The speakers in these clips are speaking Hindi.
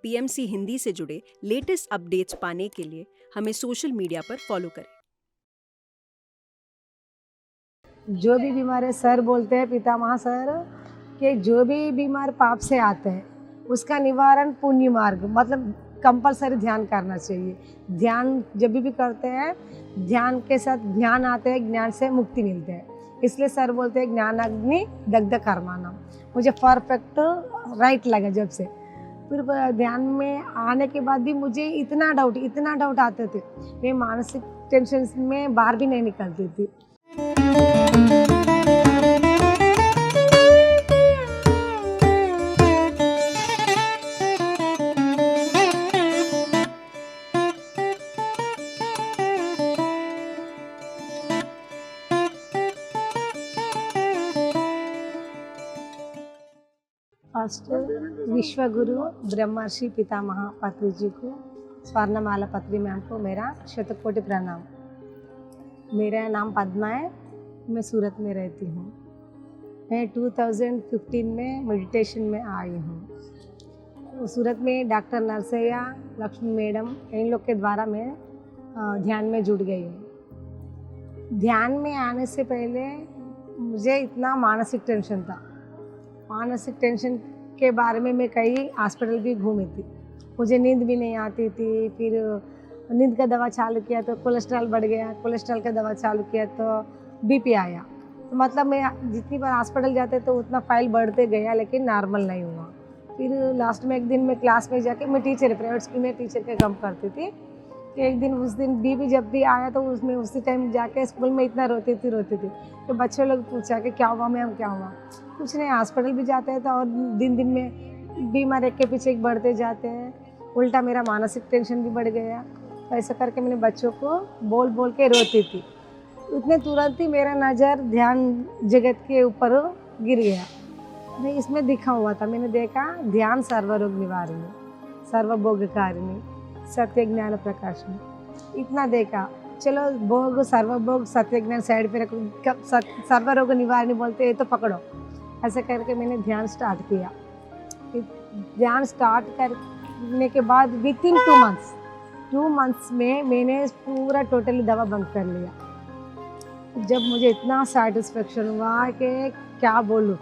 पीएमसी हिंदी से जुड़े लेटेस्ट अपडेट्स पाने के लिए हमें सोशल मीडिया पर फॉलो करें। जो भी बीमार है, सर बोलते हैं पितामह सर कि जो भी बीमार पाप से आते हैं उसका निवारण पुण्य मार्ग मतलब कंपलसरी ध्यान करना चाहिए। ध्यान जब भी करते हैं ध्यान के साथ ज्ञान आते हैं, ज्ञान से मुक्ति मिलते हैं। इसलिए सर बोलते हैं ज्ञान अग्नि दग्ध कर्माणम। मुझे परफेक्ट राइट लगा जब से। फिर ध्यान में आने के बाद भी मुझे इतना डाउट आते थे, मैं मानसिक टेंशन में बाहर भी नहीं निकलती थी। फर्स्ट विश्वगुरु ब्रह्मर्षि पितामह पत्री जी को, स्वर्णमाला पत्री मैम को मेरा शतकोटि प्रणाम। मेरा नाम पद्मा है, मैं सूरत में रहती हूँ। मैं 2015 में मेडिटेशन में आई हूँ। सूरत में डॉक्टर नरसैया, लक्ष्मी मैडम, इन लोग के द्वारा मैं ध्यान में जुड़ गई हूँ। ध्यान में आने से पहले मुझे इतना मानसिक टेंशन था। मानसिक टेंशन के बारे में मैं कई हॉस्पिटल भी घूमी थी। मुझे नींद भी नहीं आती थी। फिर नींद का दवा चालू किया तो कोलेस्ट्रॉल बढ़ गया, कोलेस्ट्रॉल का दवा चालू किया तो बीपी आया। तो मतलब मैं जितनी बार हॉस्पिटल जाते तो उतना फाइल बढ़ते गया, लेकिन नॉर्मल नहीं हुआ। फिर लास्ट में एक दिन मैं क्लास में जाके, मैं टीचर प्राइवेट स्कूल में टीचर का काम करती थी। तो एक दिन उस दिन बीपी जब भी आया तो उसमें उसी टाइम जाके स्कूल में इतना रोती थी। तो बच्चों लोग पूछा कि क्या हुआ मैम, क्या हुआ? कुछ नहीं, हॉस्पिटल भी जाते हैं तो और दिन में बीमार एक के पीछे एक बढ़ते जाते हैं। उल्टा मेरा मानसिक टेंशन भी बढ़ गया। तो ऐसा करके मैंने बच्चों को बोल के रोती थी। उतने तुरंत ही मेरा नज़र ध्यान जगत के ऊपर गिर गया। मैं इसमें दिखा हुआ था, मैंने देखा ध्यान सर्वरोग निवारिणी, सर्वभोगकारिणी, सत्य ज्ञान प्रकाशिनी। इतना देखा। चलो भोग सर्वभोग सत्य ज्ञान साइड पे रखो, सर्वरोग निवारिणी बोलते हैं तो पकड़ो। ऐसा करके मैंने ध्यान स्टार्ट किया। ध्यान स्टार्ट करने के बाद विथिन 2 मंथ्स में मैंने पूरा टोटली दवा बंद कर लिया। जब मुझे इतना सेटिस्फेक्शन हुआ कि क्या बोलूँ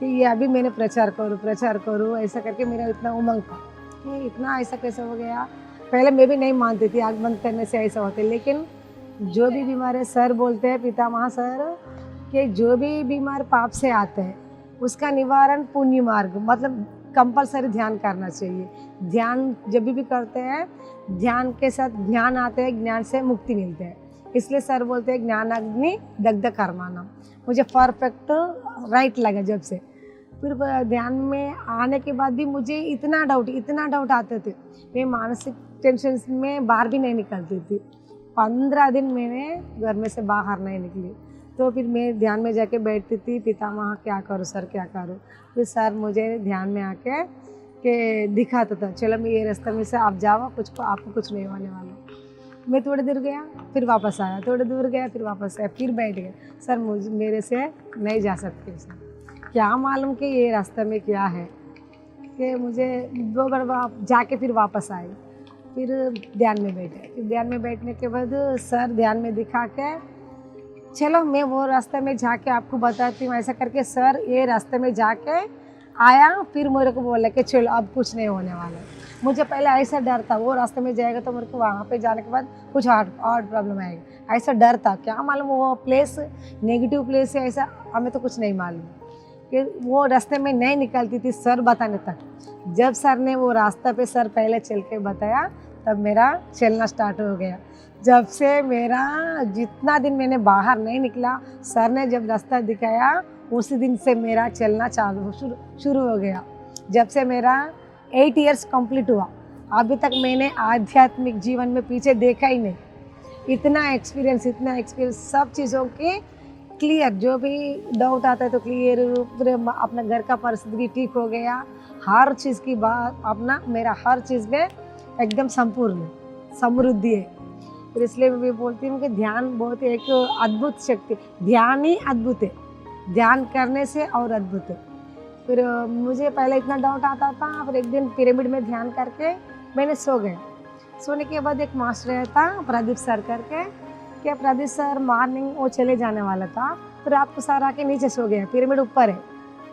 कि ये अभी मैंने प्रचार करूँ, ऐसा करके मेरा इतना उमंग था कि इतना ऐसा कैसे हो गया। पहले मैं भी नहीं मानती थी आँख बंद करने से ऐसा होता है, लेकिन जो भी बीमार है, सर बोलते हैं पितामह सर कि जो भी बीमार पाप से आते हैं उसका निवारण पुण्य मार्ग मतलब कंपलसरी ध्यान करना चाहिए। ध्यान जब भी करते हैं ध्यान के साथ ज्ञान आते हैं, ज्ञान से मुक्ति मिलते हैं। इसलिए सर बोलते हैं ज्ञान अग्नि दग्ध कर्माणम। मुझे परफेक्ट राइट लगा जब से। फिर ध्यान में आने के बाद भी मुझे इतना डाउट आते थे, मैं मानसिक टेंशन में बाहर भी नहीं निकलती थी। 15 दिन मैंने घर में से बाहर नहीं निकली। तो फिर मैं ध्यान में जाके बैठती थी, पितामह क्या करूँ सर, क्या करूँ? फिर सर मुझे ध्यान में आके के दिखाता था, चलो मैं ये रास्ते में से आप जाओ, आपको कुछ नहीं होने वाला। मैं थोड़ी देर गया, फिर वापस आया, थोड़ी दूर गया, फिर वापस आया, फिर बैठ गया। सर मेरे से नहीं जा सकते सर। क्या मालूम कि ये रास्ते में क्या है कि मुझे 2 बार जाके फिर वापस आई। फिर ध्यान में बैठे। फिर ध्यान में बैठने के बाद सर ध्यान में दिखा के, चलो मैं वो रास्ते में जाके आपको बताती हूँ। ऐसा करके सर ये रास्ते में जाके आया। फिर मेरे को बोला कि चलो अब कुछ नहीं होने वाला। मुझे पहले ऐसा डर था, वो रास्ते में जाएगा तो मेरे को वहाँ पे जाने के बाद कुछ हार्ट प्रॉब्लम आएगा, ऐसा डर था। क्या मालूम वो प्लेस नेगेटिव प्लेस है, ऐसा हमें तो कुछ नहीं मालूम कि वो रास्ते में नहीं निकलती थी सर बताने तक। जब सर ने वो रास्ता पे सर पहले चल के बताया तब मेरा चलना स्टार्ट हो गया। जब से मेरा जितना दिन मैंने बाहर नहीं निकला, सर ने जब रास्ता दिखाया उसी दिन से मेरा चलना शुरू हो गया। जब से मेरा 8 इयर्स कंप्लीट हुआ, अभी तक मैंने आध्यात्मिक जीवन में पीछे देखा ही नहीं। इतना एक्सपीरियंस सब चीज़ों के क्लियर, जो भी डाउट आता है तो क्लियर। फिर अपना घर का परिस्थिति ठीक हो गया, हर चीज़ की बात अपना मेरा हर चीज़ में एकदम संपूर्ण समृद्धि है। फिर इसलिए मैं भी बोलती हूँ कि ध्यान बहुत एक अद्भुत शक्ति, ध्यान ही अद्भुत है, ध्यान करने से और अद्भुत है। फिर मुझे पहले इतना डाउट आता था, फिर एक दिन पिरामिड में ध्यान करके मैंने सो गए। सोने के बाद एक मास्टर आया था प्रदीप सर करके, क्या प्रदीप सर मॉर्निंग वो चले जाने वाला था, फिर रात को सर आके नीचे सो गया। पिरामिड ऊपर है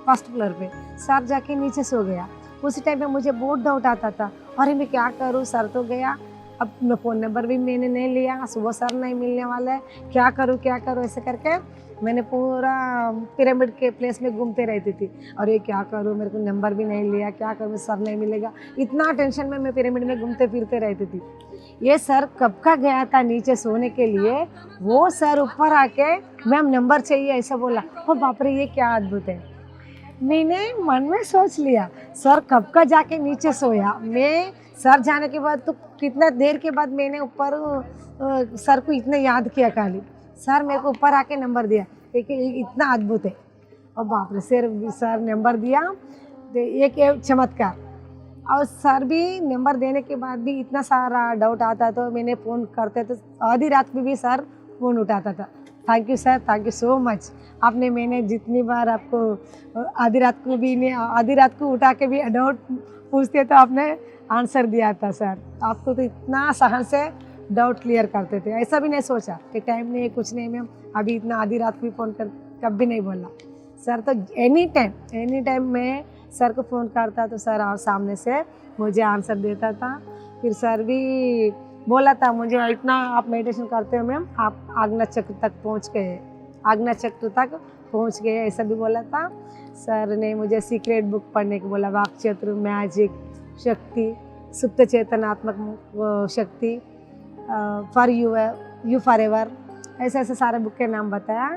फर्स्ट फ्लोर पे, सर जाके नीचे सो गया। उसी टाइम पे मुझे बहुत डाउट आता था, अरे मैं क्या करूँ, सर तो गया, अब मैं फ़ोन नंबर भी मैंने नहीं लिया, सुबह सर नहीं मिलने वाला है, क्या करूँ ऐसे करके मैंने पूरा पिरामिड के प्लेस में घूमते रहती थी। और ये क्या करूँ, मेरे को नंबर भी नहीं लिया, क्या करूँ, सर नहीं मिलेगा, इतना टेंशन में मैं पिरामिड में घूमते फिरते रहती थी। ये सर कब का गया था नीचे सोने के लिए, वो सर ऊपर आके मैम नंबर चाहिए ऐसा बोला। ओ बाप रे, ये क्या अद्भुत है। मैंने मन में सोच लिया, सर कब का जाके नीचे सोया। मैं सर जाने के बाद तो कितना देर के बाद मैंने ऊपर सर को इतना याद किया, खाली सर मेरे को ऊपर आके नंबर दिया, देखिए इतना अद्भुत है। और बाप रे, सर नंबर दिया, एक चमत्कार। और सर भी नंबर देने के बाद भी इतना सारा डाउट आता, तो मैंने फ़ोन करते तो आधी रात में भी सर फ़ोन उठाता था। Thank you sir, thank you so much. आपने मैंने जितनी बार आपको आधी रात को भी नहीं, आधी रात को उठा के भी डाउट पूछते तो आपने आंसर दिया था सर। आपको तो इतना सहन से डाउट क्लियर करते थे, ऐसा भी नहीं सोचा कि टाइम नहीं है, कुछ नहीं मैम, अभी इतना आधी रात को भी फ़ोन कर कभी नहीं बोला सर। तो एनी टाइम मैं सर को फ़ोन करता तो सर और सामने से मुझे आंसर देता था। फिर सर भी बोला था मुझे, इतना आप मेडिटेशन करते हो मैम, आप आज्ञा चक्र तक पहुंच गए, आज्ञा चक्र तक पहुंच गए, ऐसा भी बोला था। सर ने मुझे सीक्रेट बुक पढ़ने को बोला, वाक चतुर, मैजिक शक्ति, सुप्त चेतनात्मक शक्ति, फॉर यू फॉर एवर, ऐसे ऐसे सारे बुक के नाम बताया।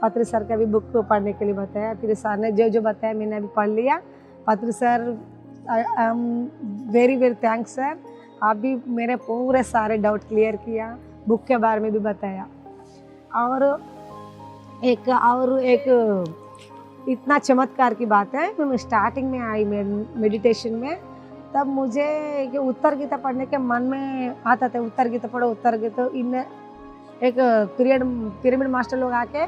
पत्री सर का भी बुक को पढ़ने के लिए बताया। फिर सर ने जो जो बताया मैंने अभी पढ़ लिया। पत्री sir, I am very very thanks sir, आप भी मेरे पूरे सारे डाउट क्लियर किया, बुक के बारे में भी बताया। और एक इतना चमत्कार की बात है, मैं स्टार्टिंग में आई मेडिटेशन में, तब मुझे कि उत्तर गीता पढ़ने के मन में आता था, उत्तर गीता पढ़ो, उत्तर गीता। इन एक पिरामिड मास्टर लोग आके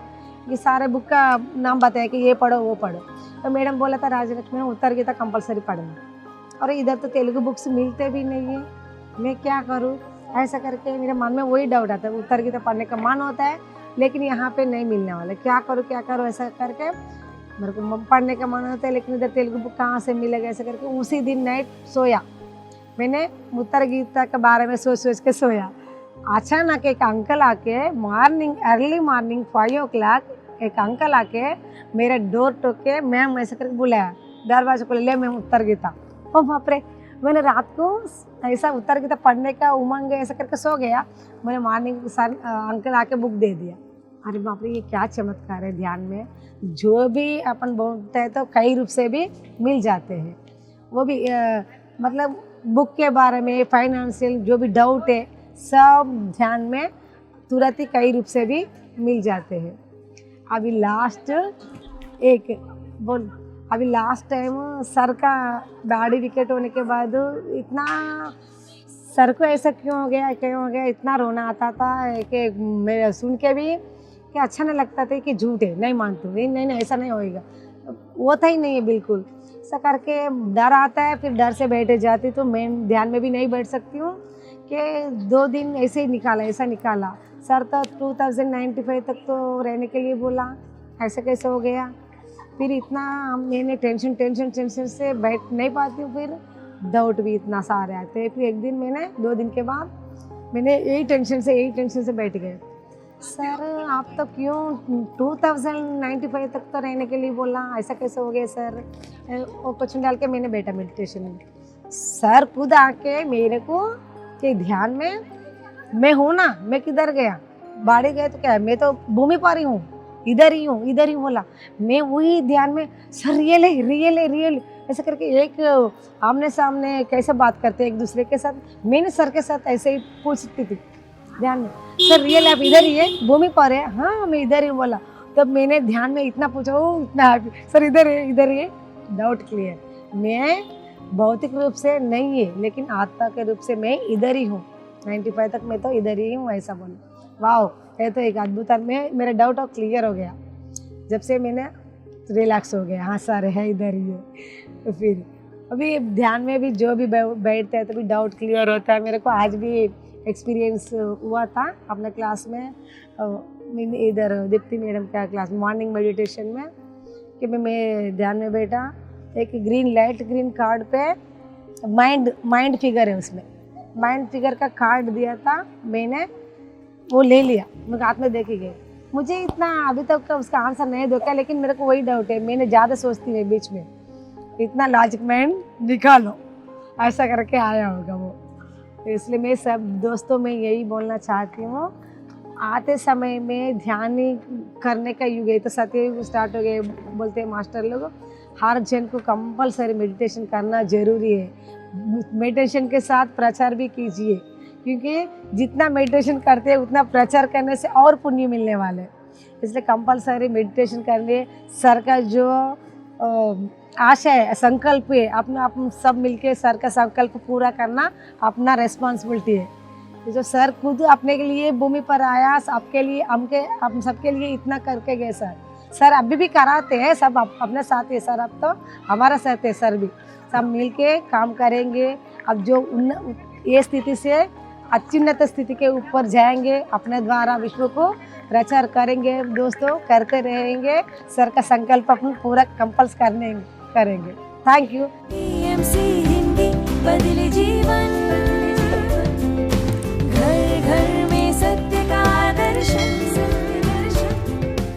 ये सारे बुक का नाम बताया कि ये पढ़ो वो पढ़ो। तो मैडम बोला था राजलक्ष्मी उत्तर गीता कंपलसरी पढ़ना, और इधर तो तेलुगु बुक्स मिलते भी नहीं है, मैं क्या करूँ, ऐसा करके मेरे मन में वही डाउट आता है। उत्तर गीता पढ़ने का मन होता है लेकिन यहाँ पे नहीं मिलने वाला, क्या करूँ ऐसा करके मेरे को पढ़ने का मन होता है, लेकिन इधर तेलुगु बुक कहाँ से मिलेगा, ऐसा करके उसी दिन नाइट सोया। मैंने उत्तर गीता के बारे में सोच के सोया। अचानक एक अंकल आके अर्ली मॉर्निंग 5 o'clock एक अंकल आके मेरा डोर टोके, मैम ऐसा करके बुलाया, दरवाजे को ले मैम उत्तर गीता। ओ बाप रे, मैंने रात को ऐसा उत्तर गीता पढ़ने का उमंग ऐसा करके सो गया। मैंने मॉर्निंग सर अंकल आके बुक दे दिया। अरे बाप रे, ये क्या चमत्कार है, ध्यान में जो भी अपन बोलते हैं तो कई रूप से भी मिल जाते हैं। वो भी मतलब बुक के बारे में, फाइनेंशियल जो भी डाउट है, सब ध्यान में तुरंत ही कई रूप से भी मिल जाते हैं। अभी लास्ट टाइम सर का बॉडी विकेट होने के बाद इतना सर को ऐसा क्यों हो गया, इतना रोना आता था कि मैं सुन के भी कि अच्छा नहीं लगता था कि झूठ है, नहीं मानती हूँ, नहीं ऐसा नहीं होएगा, होता ही नहीं है बिल्कुल। ऐसा करके डर आता है, फिर डर से बैठे जाती, तो मैं ध्यान में भी नहीं बैठ सकती हूँ कि 2 दिन ऐसे ही ऐसा निकाला। सर तो 2095 तक तो रहने के लिए बोला, ऐसा कैसे हो गया। फिर इतना मैंने टेंशन से बैठ नहीं पाती हूँ, फिर डाउट भी इतना सारे आते हैं। फिर एक दिन मैंने 2 दिन के बाद मैंने यही टेंशन से बैठ गए, सर आप तो क्यों 2095 तक तो रहने के लिए बोला, ऐसा कैसे हो गया सर। वो क्वेश्चन डाल के मैंने बैठा मेडिटेशन में। सर खुद आके मेरे को कि ध्यान में मैं हूँ ना, मैं किधर गया, बाड़े गए तो क्या है, मैं तो भूमि पर ही हूँ, इधर ही बोला। मैं वही ध्यान में, सर रियल ऐसे करके एक आमने सामने कैसे बात करते एक दूसरे के साथ, मैंने सर के साथ ऐसे ही पूछती थी ध्यान में, सर रियल आप इधर ही है, भूमि पर है, हाँ मैं इधर ही बोला। तब मैंने ध्यान में इतना पूछा, वो इतना हैप्पी, सर इधर है, डाउट क्लियर। मैं भौतिक रूप से नहीं है लेकिन आत्मा के रूप से मैं इधर ही हूँ, 95 तक मैं तो इधर ही हूँ, ऐसा बोला। वाह, ये तो एक अद्भुत, मेरा डाउट अब क्लियर हो गया। जब से मैंने रिलैक्स हो गया, हाँ सर है इधर ही है। तो फिर अभी ध्यान में भी जो भी बैठते हैं तो भी डाउट क्लियर होता है। मेरे को आज भी एक्सपीरियंस हुआ था अपने क्लास में, इधर दीप्ति मैडम का क्लास मॉर्निंग मेडिटेशन में, कि मैं ध्यान में बैठा, एक ग्रीन कार्ड पे माइंड फिगर है, उसमें माइंड फिगर का कार्ड दिया था, मैंने वो ले लिया, मेरे हाथ में देखे गए। मुझे इतना अभी तक का उसका आंसर नहीं देखा, लेकिन मेरे को वही डाउट है, मैंने ज़्यादा सोचती है बीच में, इतना लॉजिक माइंड निकालो, ऐसा करके आया होगा वो। तो इसलिए मैं सब दोस्तों में यही बोलना चाहती हूँ, आते समय में ध्यान करने का युग है, तो सत्ययुग स्टार्ट हो गए बोलते हैं मास्टर लोग। हर जन को कंपलसरी मेडिटेशन करना ज़रूरी है। मेडिटेशन के साथ प्रचार भी कीजिए, क्योंकि जितना मेडिटेशन करते हैं उतना प्रचार करने से और पुण्य मिलने वाले, इसलिए कंपलसरी मेडिटेशन करने। सर का जो आशा है, संकल्प है, अपना सब मिलके सर का संकल्प पूरा करना अपना रेस्पॉन्सिबिलिटी है। तो जो सर खुद अपने के लिए भूमि पर आया, आपके लिए हम सबके लिए इतना करके गए सर अभी भी कराते हैं, सब अपने साथ है सर, अब तो हमारा साथ है सर भी, सब मिलके काम करेंगे। अब जो ये स्थिति से अत्युन्नत स्थिति के ऊपर जाएंगे, अपने द्वारा विश्व को प्रचार करेंगे दोस्तों, करते रहेंगे। सर का संकल्प अपन पूरा कंपल्स करेंगे। Thank you. PMC हिंदी बदले जीवन।